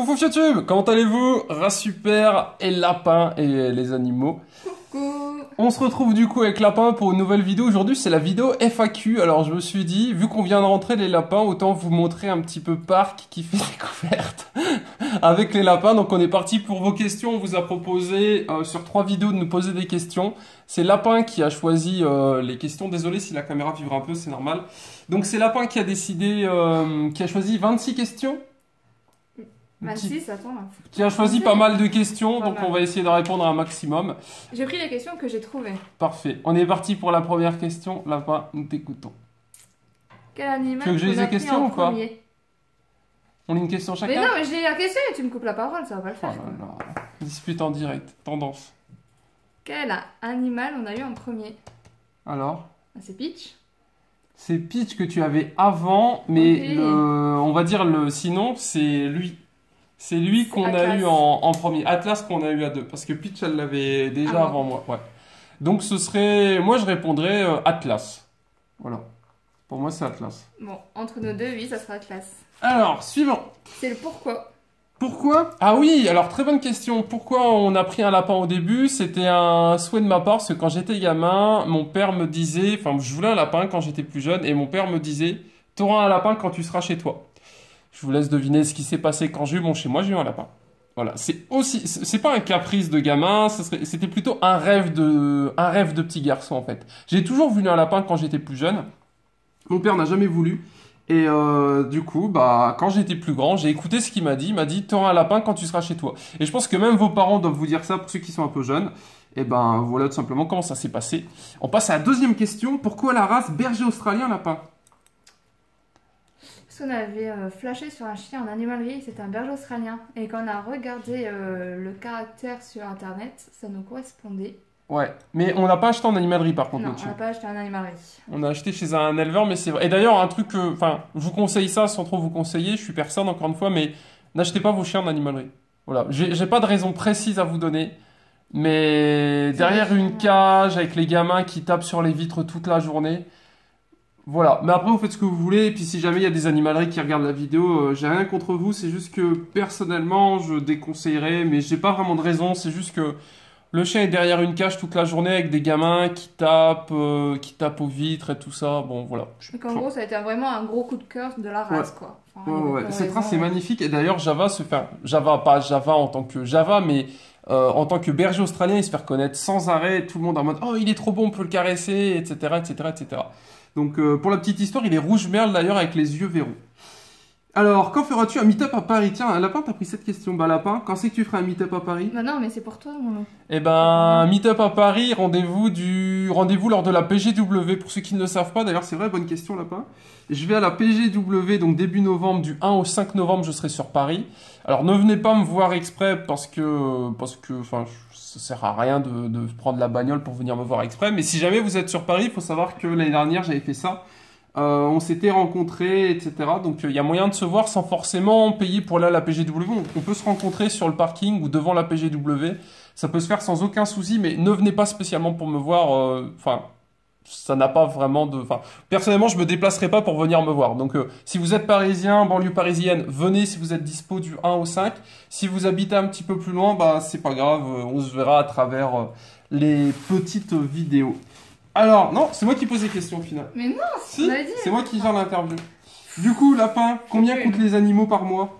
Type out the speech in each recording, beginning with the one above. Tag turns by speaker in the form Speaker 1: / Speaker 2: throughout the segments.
Speaker 1: Fouf YouTube, comment allez-vous? Rat super et lapin et les animaux.
Speaker 2: Coucou.
Speaker 1: On se retrouve du coup avec Lapin pour une nouvelle vidéo. Aujourd'hui c'est la vidéo FAQ. Alors je me suis dit, vu qu'on vient de rentrer les lapins, autant vous montrer un petit peu Parc qui fait découverte avec les lapins. Donc on est parti pour vos questions. On vous a proposé sur 3 vidéos de nous poser des questions. C'est Lapin qui a choisi les questions. Désolé si la caméra vibre un peu, c'est normal. Donc c'est Lapin qui a décidé, qui a choisi 26 questions.
Speaker 2: 26, attends.
Speaker 1: Qui a choisi pas mal de questions,
Speaker 2: Pas
Speaker 1: donc
Speaker 2: mal.
Speaker 1: on va essayer de répondre à un maximum.
Speaker 2: J'ai pris les questions que j'ai trouvées.
Speaker 1: Parfait. On est parti pour la première question. Lapin, nous t'écoutons.
Speaker 2: Quel animal
Speaker 1: Tu veux que je lise
Speaker 2: on a
Speaker 1: les
Speaker 2: pris
Speaker 1: questions
Speaker 2: en
Speaker 1: ou pas
Speaker 2: premier?
Speaker 1: On lit une question chacun.
Speaker 2: Mais non, mais je lis la question et tu me coupes la parole, ça va pas le
Speaker 1: Oh
Speaker 2: faire.
Speaker 1: là là. Dispute en direct. Tendance.
Speaker 2: Quel animal on a eu en premier?
Speaker 1: Alors,
Speaker 2: Ah, c'est Peach.
Speaker 1: c'est Peach que tu avais avant, mais
Speaker 2: Ok.
Speaker 1: on va dire sinon, c'est lui. C'est lui qu'on a
Speaker 2: Atlas.
Speaker 1: eu en premier. Atlas qu'on a eu à deux. Parce que Peach, elle l'avait déjà
Speaker 2: Ah bon.
Speaker 1: avant moi. Ouais. Donc ce serait... Moi, je répondrais Atlas. Voilà. Pour moi, c'est Atlas.
Speaker 2: Bon, entre nos deux, oui, ça sera classe.
Speaker 1: Alors, suivant.
Speaker 2: C'est le pourquoi.
Speaker 1: Pourquoi? Ah oui, alors très bonne question. Pourquoi on a pris un lapin au début? C'était un souhait de ma part, parce que quand j'étais gamin, mon père me disait, enfin je voulais un lapin quand j'étais plus jeune, et mon père me disait, t'auras un lapin quand tu seras chez toi. Je vous laisse deviner ce qui s'est passé quand j'ai eu mon chez moi, j'ai eu un lapin. Voilà, c'est pas un caprice de gamin, c'était plutôt un rêve de petit garçon en fait. J'ai toujours voulu un lapin quand j'étais plus jeune. Mon père n'a jamais voulu. Et du coup, bah, quand j'étais plus grand, j'ai écouté ce qu'il m'a dit. Il m'a dit, t'auras un lapin quand tu seras chez toi. Et je pense que même vos parents doivent vous dire ça pour ceux qui sont un peu jeunes. Et ben voilà tout simplement comment ça s'est passé. On passe à la deuxième question. Pourquoi la race berger australien lapin?
Speaker 2: Parce qu'on avait flashé sur un chien en animalerie, c'était un berger australien. Et quand on a regardé le caractère sur internet, ça nous correspondait.
Speaker 1: Ouais, mais on n'a pas acheté en animalerie par contre
Speaker 2: Non,
Speaker 1: là-dessus.
Speaker 2: on n'a pas acheté en animalerie.
Speaker 1: On a acheté chez un éleveur, mais c'est vrai. Et d'ailleurs, un truc que, enfin, je vous conseille ça sans trop vous conseiller. Je suis personne encore une fois, mais n'achetez pas vos chiens en animalerie. Voilà, j'ai pas de raison précise à vous donner. Mais derrière une cage avec les gamins qui tapent sur les vitres toute la journée. Voilà, mais après vous faites ce que vous voulez, et puis si jamais il y a des animaleries qui regardent la vidéo, j'ai rien contre vous, c'est juste que personnellement je déconseillerais, mais j'ai pas vraiment de raison, c'est juste que le chien est derrière une cage toute la journée avec des gamins qui tapent aux vitres et tout ça, bon voilà.
Speaker 2: Donc en gros, ça a été vraiment un gros coup de cœur de la race, quoi. Enfin, il y avait
Speaker 1: Ouais,
Speaker 2: pas de
Speaker 1: cette race est
Speaker 2: raison.
Speaker 1: magnifique, et d'ailleurs Java, pas Java en tant que Java, mais en tant que berger australien, il se fait reconnaître sans arrêt, tout le monde en mode oh il est trop bon, on peut le caresser, etc. etc., etc. Donc pour la petite histoire, il est rouge merle d'ailleurs avec les yeux verrous. Alors, quand feras-tu un meet-up à Paris? Tiens, Lapin, t'as pris cette question. Bah Lapin, quand c'est que tu feras un meet-up à Paris?
Speaker 2: Bah non, mais c'est pour toi, mon loup.
Speaker 1: Eh ben, meet-up à Paris, rendez-vous lors de la PGW. Pour ceux qui ne le savent pas, d'ailleurs c'est vrai, bonne question Lapin. Je vais à la PGW, donc début novembre, du 1 au 5 novembre, je serai sur Paris. Alors ne venez pas me voir exprès parce que, enfin, ça sert à rien de prendre la bagnole pour venir me voir exprès. Mais si jamais vous êtes sur Paris, il faut savoir que l'année dernière j'avais fait ça. On s'était rencontrés, etc. Donc il y a moyen de se voir sans forcément payer pour aller à la PGW. On peut se rencontrer sur le parking ou devant la PGW. Ça peut se faire sans aucun souci, mais ne venez pas spécialement pour me voir. Enfin, ça n'a pas vraiment de... Enfin, personnellement, je me déplacerai pas pour venir me voir. Donc si vous êtes parisien, banlieue parisienne, venez si vous êtes dispo du 1 au 5. Si vous habitez un petit peu plus loin, bah c'est pas grave. On se verra à travers les petites vidéos. Alors, non, c'est moi qui pose les questions au final.
Speaker 2: Mais non,
Speaker 1: Si,
Speaker 2: on avait dit.
Speaker 1: c'est moi qui gère l'interview. Du coup, Lapin, combien
Speaker 2: Oui.
Speaker 1: coûtent les animaux par mois?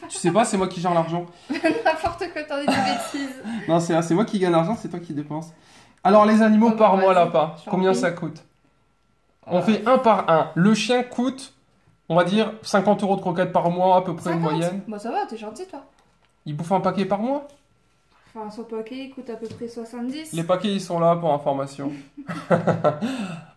Speaker 1: Tu sais pas, c'est moi qui gère l'argent.
Speaker 2: N'importe quoi, t'en dis des bêtises.
Speaker 1: Non, c'est moi qui gagne l'argent, c'est toi qui dépenses. Alors, les animaux
Speaker 2: Oh, bah,
Speaker 1: par mois,
Speaker 2: vas-y,
Speaker 1: Lapin,
Speaker 2: j'en
Speaker 1: combien
Speaker 2: prie.
Speaker 1: ça coûte? On fait un par un. Le chien coûte, on va dire, 50 € de croquettes par mois, à peu près une
Speaker 2: 50.
Speaker 1: moyenne.
Speaker 2: Bon, ça va, t'es gentil, toi.
Speaker 1: Il bouffe un paquet par mois?
Speaker 2: Enfin, son paquet coûte à peu près 70.
Speaker 1: Les paquets, ils sont là pour information.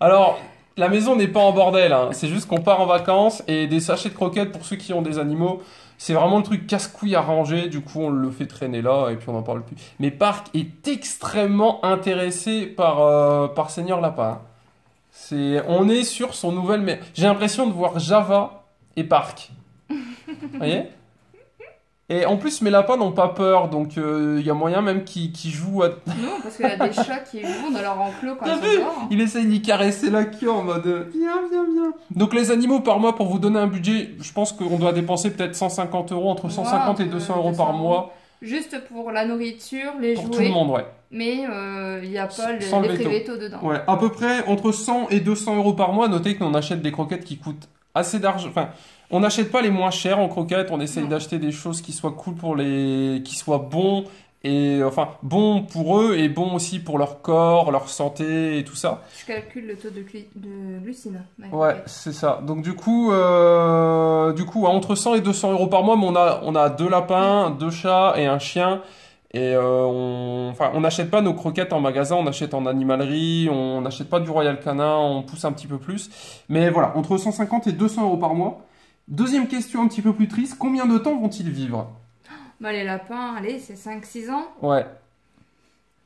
Speaker 1: Alors, la maison n'est pas en bordel, hein. C'est juste qu'on part en vacances et des sachets de croquettes pour ceux qui ont des animaux. C'est vraiment le truc casse-couille à ranger, du coup on le fait traîner là et puis on n'en parle plus. Mais Parc est extrêmement intéressé par Seigneur Lapin. On est sur son nouvelle... J'ai l'impression de voir Java et Parc. Vous voyez? Et en plus, mes lapins n'ont pas peur, donc il y a moyen même qu'ils jouent à...
Speaker 2: Non, parce qu'il y a des chats qui vont dans leur enclos quand
Speaker 1: T'as
Speaker 2: ils
Speaker 1: vu?
Speaker 2: sont dehors.
Speaker 1: Il essaye d'y caresser la queue en mode viens, viens, viens. Donc les animaux par mois, pour vous donner un budget, je pense qu'on doit dépenser peut-être 150 euros, entre 150 et 200 euros par mois.
Speaker 2: Juste pour la nourriture, les
Speaker 1: Pour
Speaker 2: jouets.
Speaker 1: tout le monde, ouais.
Speaker 2: Mais il n'y a pas
Speaker 1: Sans
Speaker 2: les
Speaker 1: le
Speaker 2: frais
Speaker 1: veto.
Speaker 2: veto dedans.
Speaker 1: Ouais, à peu près entre 100 et 200 euros par mois. Notez qu'on achète des croquettes qui coûtent assez d'argent. Enfin, on n'achète pas les moins chers en croquettes. On essaye
Speaker 2: Non.
Speaker 1: d'acheter des choses qui soient cool pour les, qui soient bons et enfin bons pour eux et bons aussi pour leur corps, leur santé et tout ça.
Speaker 2: Je calcule le taux de glucine.
Speaker 1: Ouais, c'est ça. Donc du coup, entre 100 et 200 euros par mois, mais on a deux lapins, deux chats et un chien. Et on n'achète pas nos croquettes en magasin, on achète en animalerie, on n'achète pas du Royal Canin, on pousse un petit peu plus. Mais voilà, entre 150 et 200 euros par mois. Deuxième question un petit peu plus triste, combien de temps vont-ils vivre?
Speaker 2: Bah, les lapins, allez, c'est 5-6 ans.
Speaker 1: Ouais.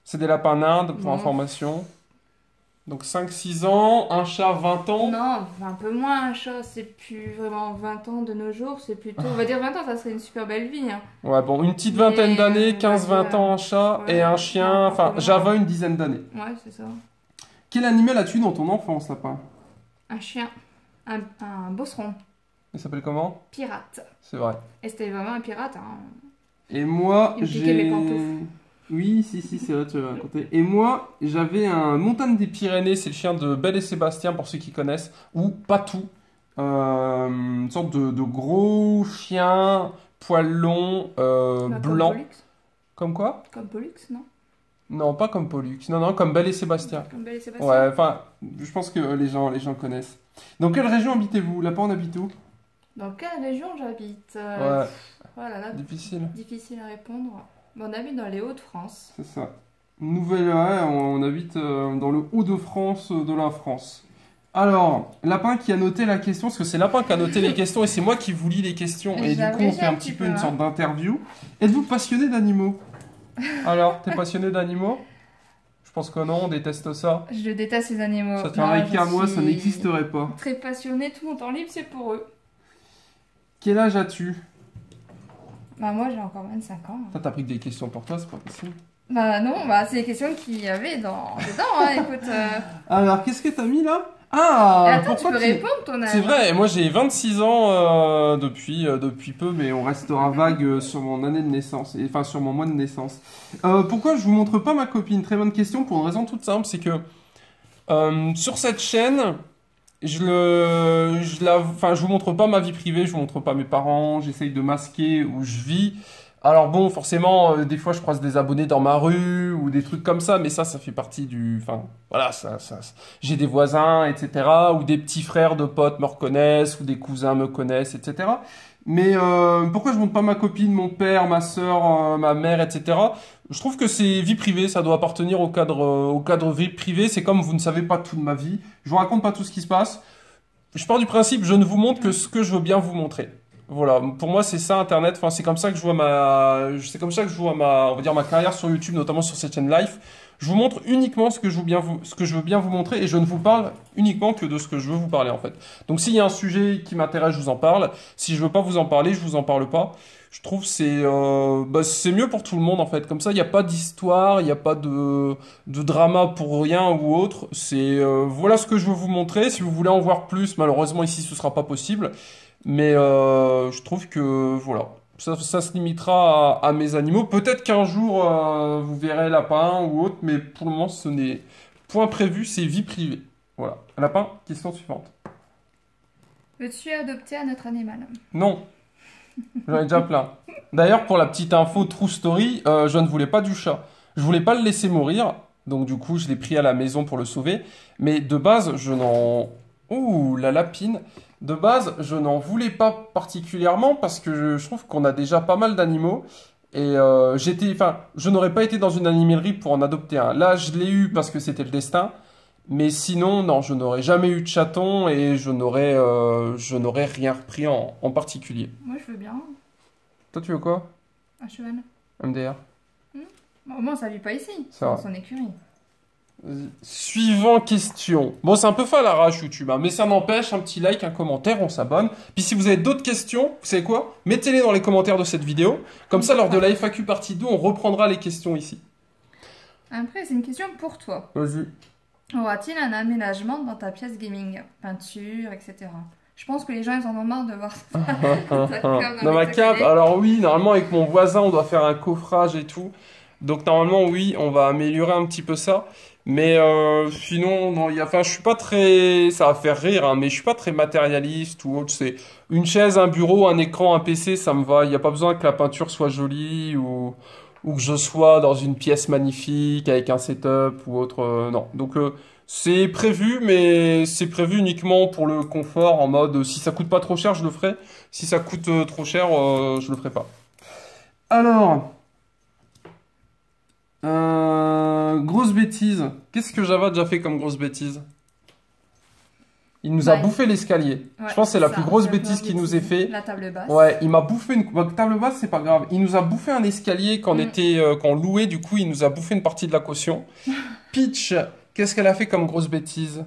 Speaker 1: C'est des lapins d'Inde, pour
Speaker 2: Non.
Speaker 1: information. Donc 5-6 ans, un chat 20 ans.
Speaker 2: Non, un peu moins un chat, c'est plus vraiment 20 ans de nos jours, c'est plutôt, on va dire 20 ans, ça serait une super belle vie. Hein.
Speaker 1: Ouais, bon, une petite
Speaker 2: Mais,
Speaker 1: vingtaine d'années,
Speaker 2: on va
Speaker 1: 15-20
Speaker 2: dire,
Speaker 1: ans un chat
Speaker 2: ouais,
Speaker 1: et un
Speaker 2: un
Speaker 1: chien,
Speaker 2: peu
Speaker 1: enfin
Speaker 2: moins.
Speaker 1: Java une dizaine d'années.
Speaker 2: Ouais, c'est ça.
Speaker 1: Quel animal as-tu dans ton enfance, lapin?
Speaker 2: Un chien, un bosseron,
Speaker 1: Il s'appelle comment?
Speaker 2: pirate.
Speaker 1: C'est vrai.
Speaker 2: Et c'était vraiment un pirate. Hein.
Speaker 1: Et moi,
Speaker 2: Il me piquait mes
Speaker 1: j'ai...
Speaker 2: pantoufles.
Speaker 1: Oui, si, c'est vrai, tu vas raconter. Et moi, j'avais un Montagne des Pyrénées, c'est le chien de Belle et Sébastien, pour ceux qui connaissent, ou Patou. Une sorte de gros chien, poil long,
Speaker 2: Bah,
Speaker 1: blanc.
Speaker 2: Comme Pollux.
Speaker 1: Comme quoi?
Speaker 2: Comme Pollux, non?
Speaker 1: Non, pas comme Pollux. Non, comme Belle et Sébastien.
Speaker 2: Comme Belle et Sébastien.
Speaker 1: Ouais, enfin, je pense que les gens connaissent. Dans quelle région habitez-vous? Lapin, on habite où?
Speaker 2: Dans quelle région j'habite
Speaker 1: Ouais,
Speaker 2: Oh là là,
Speaker 1: difficile.
Speaker 2: difficile à répondre. Bon, on habite dans les Hauts-de-France.
Speaker 1: C'est ça. Nouvelle, ouais, on habite dans le Hauts-de-France de la France. Alors, Lapin qui a noté la question, parce que c'est Lapin qui a noté les questions et c'est moi qui vous lis les questions. Et du coup, on fait un petit peu une sorte d'interview. Êtes-vous passionné d'animaux? Alors, t'es passionné d'animaux? Je pense que non, on déteste ça.
Speaker 2: Je déteste les animaux.
Speaker 1: Ça tiendrait
Speaker 2: Non,
Speaker 1: qu'à
Speaker 2: je
Speaker 1: moi, ça
Speaker 2: suis
Speaker 1: n'existerait pas.
Speaker 2: Très passionnée, tout mon temps libre, c'est pour eux.
Speaker 1: Quel âge as-tu?
Speaker 2: Bah, moi, j'ai encore 25 ans.
Speaker 1: T'as pris que des questions pour toi, c'est pas possible.
Speaker 2: Bah, non, bah, c'est les questions qu'il y avait dedans, hein, écoute.
Speaker 1: Alors, qu'est-ce que t'as mis là? Ah,
Speaker 2: Attends, tu
Speaker 1: pourquoi
Speaker 2: peux répondre ton âge.
Speaker 1: C'est vrai, moi j'ai 26 ans depuis peu, mais on restera vague sur mon année de naissance, enfin sur mon mois de naissance. Pourquoi je vous montre pas ma copine? Très bonne question, pour une raison toute simple, c'est que sur cette chaîne, je vous montre pas ma vie privée, je vous montre pas mes parents, j'essaye de masquer où je vis. Alors bon, forcément, des fois je croise des abonnés dans ma rue ou des trucs comme ça, mais ça fait partie du... Enfin, voilà, j'ai des voisins, etc. Ou des petits frères de potes me reconnaissent, ou des cousins me connaissent, etc. Mais pourquoi je montre pas ma copine, mon père, ma soeur, ma mère, etc. Je trouve que c'est vie privée, ça doit appartenir au cadre vie privée. C'est comme vous ne savez pas tout de ma vie, je vous raconte pas tout ce qui se passe. Je pars du principe, je ne vous montre que ce que je veux bien vous montrer. Voilà, pour moi c'est ça Internet, enfin c'est comme ça que je vois on va dire ma carrière sur YouTube, notamment sur cette chaîne live. Je vous montre uniquement ce que je veux bien vous montrer et je ne vous parle uniquement que de ce que je veux vous parler en fait. Donc s'il y a un sujet qui m'intéresse, je vous en parle. Si je veux pas vous en parler, je vous en parle pas. Je trouve que c'est mieux pour tout le monde en fait. Comme ça, il n'y a pas d'histoire, il n'y a pas de drama pour rien ou autre. Voilà ce que je veux vous montrer. Si vous voulez en voir plus, malheureusement ici ce sera pas possible. Mais je trouve que voilà, ça se limitera à mes animaux. Peut-être qu'un jour vous verrez lapin ou autre, mais pour le moment ce n'est point prévu, c'est vie privée. Voilà. Lapin, question suivante.
Speaker 2: Veux-tu adopter un autre animal?
Speaker 1: Non, j'en ai déjà plein. D'ailleurs, pour la petite info True Story, je ne voulais pas du chat. Je voulais pas le laisser mourir, donc du coup je l'ai pris à la maison pour le sauver. Mais de base, Ouh, la lapine. De base, je n'en voulais pas particulièrement parce que je trouve qu'on a déjà pas mal d'animaux. Et je n'aurais pas été dans une animalerie pour en adopter un. Là, je l'ai eu parce que c'était le destin. Mais sinon, non, je n'aurais jamais eu de chaton et je n'aurais rien repris en particulier.
Speaker 2: Moi, je veux bien.
Speaker 1: Toi, tu veux quoi?
Speaker 2: Un cheval.
Speaker 1: MDR.
Speaker 2: Bon, au moins, ça vit pas ici.
Speaker 1: Ça va.
Speaker 2: Dans son écurie.
Speaker 1: Vas-y. Suivant question. Bon, c'est un peu fait à l'arrache YouTube, hein, mais ça n'empêche, un petit like, un commentaire, on s'abonne. Puis si vous avez d'autres questions, vous savez quoi? Mettez-les dans les commentaires de cette vidéo. Comme ça, lors de la FAQ partie 2, on reprendra les questions ici.
Speaker 2: Après, c'est une question pour toi.
Speaker 1: Vas-y.
Speaker 2: Aura-t-il un aménagement dans ta pièce gaming? Peinture, etc. Je pense que les gens, ils en ont marre de voir ça.
Speaker 1: Dans ma cave, alors oui, normalement avec mon voisin, on doit faire un coffrage et tout. Donc normalement, oui, on va améliorer un petit peu ça. Mais sinon, non, enfin, je suis pas très... Ça va faire rire, hein, mais je suis pas très matérialiste ou autre. C'est une chaise, un bureau, un écran, un PC, ça me va. Il n'y a pas besoin que la peinture soit jolie ou que je sois dans une pièce magnifique avec un setup ou autre. Non. Donc c'est prévu, mais c'est prévu uniquement pour le confort, en mode si ça coûte pas trop cher, je le ferai. Si ça coûte trop cher, je le ferai pas. Alors, grosse bêtise. Qu'est-ce que Java a déjà fait comme grosse bêtise? Il nous a bouffé l'escalier.
Speaker 2: Ouais,
Speaker 1: je pense que c'est la
Speaker 2: ça,
Speaker 1: plus grosse
Speaker 2: la
Speaker 1: bêtise qu'il nous ait fait.
Speaker 2: La table basse.
Speaker 1: Ouais, il m'a bouffé une table basse, c'est pas grave. Il nous a bouffé un escalier quand quand on louait, du coup, il nous a bouffé une partie de la caution. Peach, qu'est-ce qu'elle a fait comme grosse bêtise?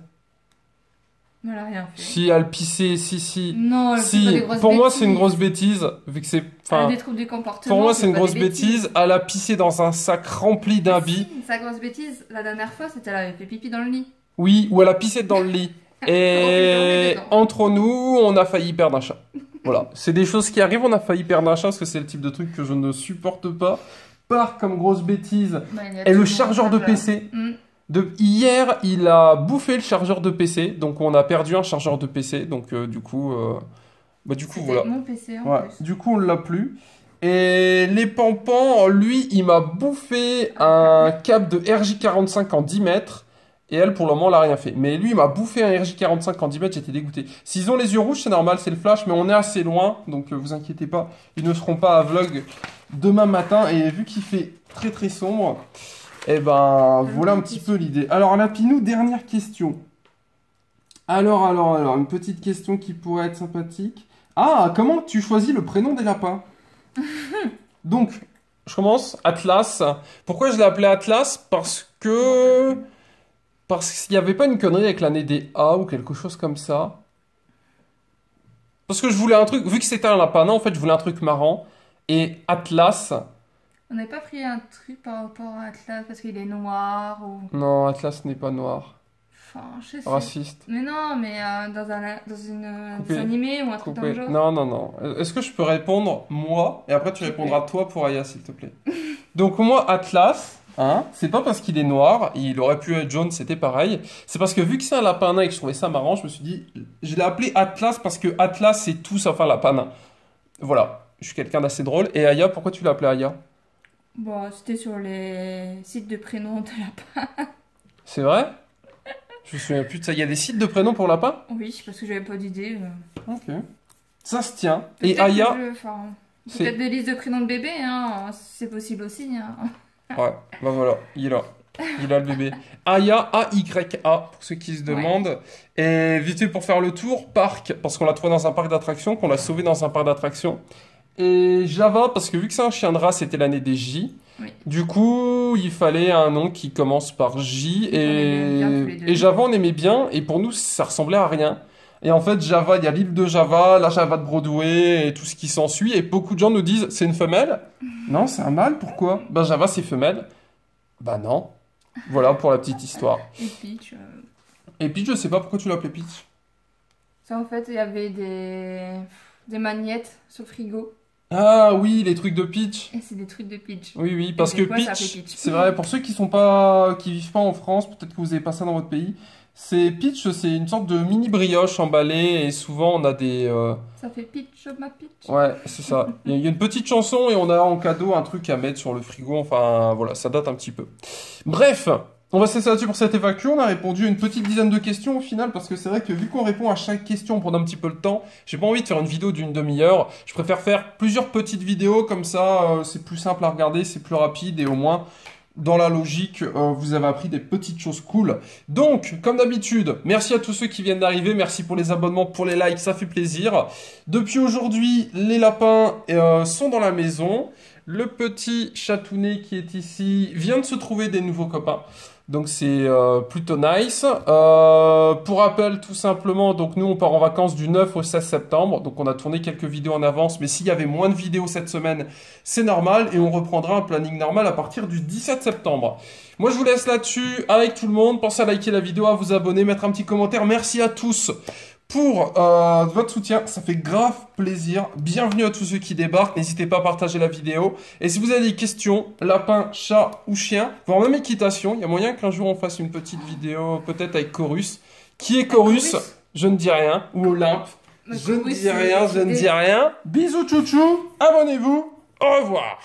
Speaker 2: Elle a rien fait.
Speaker 1: Si, elle pissait, si.
Speaker 2: Non, elle fait pas des grosses
Speaker 1: pour moi,
Speaker 2: bêtises.
Speaker 1: c'est une grosse bêtise, vu que c'est...
Speaker 2: Elle a
Speaker 1: Enfin,
Speaker 2: des troubles du comportement.
Speaker 1: pour moi, c'est une
Speaker 2: pas
Speaker 1: grosse
Speaker 2: des
Speaker 1: bêtise. Elle a pissé dans un sac rempli d'habits.
Speaker 2: Si, sa grosse bêtise, la dernière fois, c'était elle avait fait pipi dans le lit.
Speaker 1: Oui, ou elle a pissé dans le lit. Et entre nous, on a failli perdre un chat. Voilà, c'est des choses qui arrivent, on a failli perdre un chat, parce que c'est le type de truc que je ne supporte pas. Par comme grosse bêtise. Et le chargeur de PC. Hier, il a bouffé le chargeur de PC, donc on a perdu un chargeur de PC, donc du coup voilà.
Speaker 2: Mon PC en plus.
Speaker 1: Du coup, on l'a plus. Et les pampans, lui, il m'a bouffé un câble de RJ45 en 10 mètres. Et elle, pour le moment, elle a rien fait. Mais lui, il m'a bouffé un RJ45 en 10 mètres, j'étais dégoûté. S'ils ont les yeux rouges, c'est normal, c'est le flash, mais on est assez loin, donc vous inquiétez pas, ils ne seront pas à vlog demain matin. Et vu qu'il fait très très sombre, eh ben, voilà un petit peu l'idée. Alors, Lapinou, dernière question. Alors, une petite question qui pourrait être sympathique. Ah, comment tu choisis le prénom des lapins? Donc, je commence. Atlas. Pourquoi je l'ai appelé Atlas? Parce qu'il n'y avait pas une connerie avec l'année des A ou quelque chose comme ça. Parce que je voulais un truc, vu que c'était un lapin, en fait, je voulais un truc marrant. Et Atlas...
Speaker 2: On n'avait pas pris un truc par rapport à Atlas parce qu'il est noir ou...
Speaker 1: Non, Atlas n'est pas noir.
Speaker 2: Enfin, je sais.
Speaker 1: Raciste.
Speaker 2: Mais non, mais dans un dessin animé ou un truc dans le genre.
Speaker 1: Non. Est-ce que je peux répondre moi et après tu répondras toi pour Aya, s'il te plaît. Donc moi, Atlas... Hein, c'est pas parce qu'il est noir, il aurait pu être jaune, c'était pareil. C'est parce que vu que c'est un lapin nain et que je trouvais ça marrant, je me suis dit, je l'ai appelé Atlas parce que Atlas c'est tout sauf un lapin nain. Voilà, je suis quelqu'un d'assez drôle. Et Aya, pourquoi tu l'as appelé Aya?
Speaker 2: Bon, c'était sur les sites de prénoms de lapin.
Speaker 1: C'est vrai? Je me souviens plus de ça. Il y a des sites de prénoms pour lapin?
Speaker 2: Oui, parce que j'avais pas d'idée.
Speaker 1: Ok. Ça se tient. Et Aya?
Speaker 2: Peut-être des listes de prénoms de bébé, hein. C'est possible aussi. Hein.
Speaker 1: Ouais, bah voilà, il a le bébé. Aya, A-Y-A, pour ceux qui se demandent. Et vite fait pour faire le tour, parc, parce qu'on l'a trouvé dans un parc d'attractions, qu'on l'a sauvé dans un parc d'attractions. Et Java, parce que vu que c'est un chien de race, c'était l'année des J. Oui. Du coup, il fallait un nom qui commence par J. Et Java, on aimait bien, et pour nous, ça ressemblait à rien. Et en fait, Java, il y a l'île de Java, la Java de Broadway et tout ce qui s'ensuit. Et beaucoup de gens nous disent, c'est une femelle? Non, c'est un mâle, pourquoi? Ben Java, c'est femelle. Ben non. Voilà pour la petite histoire.
Speaker 2: Et Peach.
Speaker 1: Et Peach, je sais pas pourquoi tu l'appelais Peach.
Speaker 2: Ça, en fait, il y avait des magnettes sur le frigo.
Speaker 1: Ah oui, les trucs de Peach.
Speaker 2: Et c'est des trucs de Peach.
Speaker 1: Oui, parce que Peach, c'est vrai, pour ceux qui vivent pas en France, peut-être que vous avez pas ça dans votre pays. Peach, c'est une sorte de mini brioche emballée et souvent on a des...
Speaker 2: Ça fait Peach, ma Peach.
Speaker 1: Ouais, c'est ça. Il y a une petite chanson et on a en cadeau un truc à mettre sur le frigo. Enfin, voilà, ça date un petit peu. Bref, on va se laisser là-dessus pour cette FAQ. On a répondu à une petite dizaine de questions au final parce que c'est vrai que vu qu'on répond à chaque question, on prend un petit peu le temps. J'ai pas envie de faire une vidéo d'une demi-heure. Je préfère faire plusieurs petites vidéos comme ça. C'est plus simple à regarder, c'est plus rapide et au moins... Dans la logique, vous avez appris des petites choses cool. Donc, comme d'habitude, merci à tous ceux qui viennent d'arriver. Merci pour les abonnements, pour les likes, ça fait plaisir. Depuis aujourd'hui, les lapins sont dans la maison. Le petit chatounet qui est ici vient de se trouver des nouveaux copains. Donc c'est plutôt nice. Pour rappel, tout simplement, donc nous on part en vacances du 9 au 16 septembre. Donc on a tourné quelques vidéos en avance, mais s'il y avait moins de vidéos cette semaine, c'est normal. Et on reprendra un planning normal à partir du 17 septembre. Moi je vous laisse là-dessus avec tout le monde. Pensez à liker la vidéo, à vous abonner, mettre un petit commentaire. Merci à tous pour votre soutien, ça fait grave plaisir. Bienvenue à tous ceux qui débarquent, n'hésitez pas à partager la vidéo. Et si vous avez des questions, lapin, chat ou chien, voire même équitation, il y a moyen qu'un jour on fasse une petite vidéo peut-être avec Chorus. Qui est Chorus? Je ne dis rien. Ou Olympe. Je ne dis rien, je ne dis rien. Bisous chouchou, abonnez-vous, au revoir.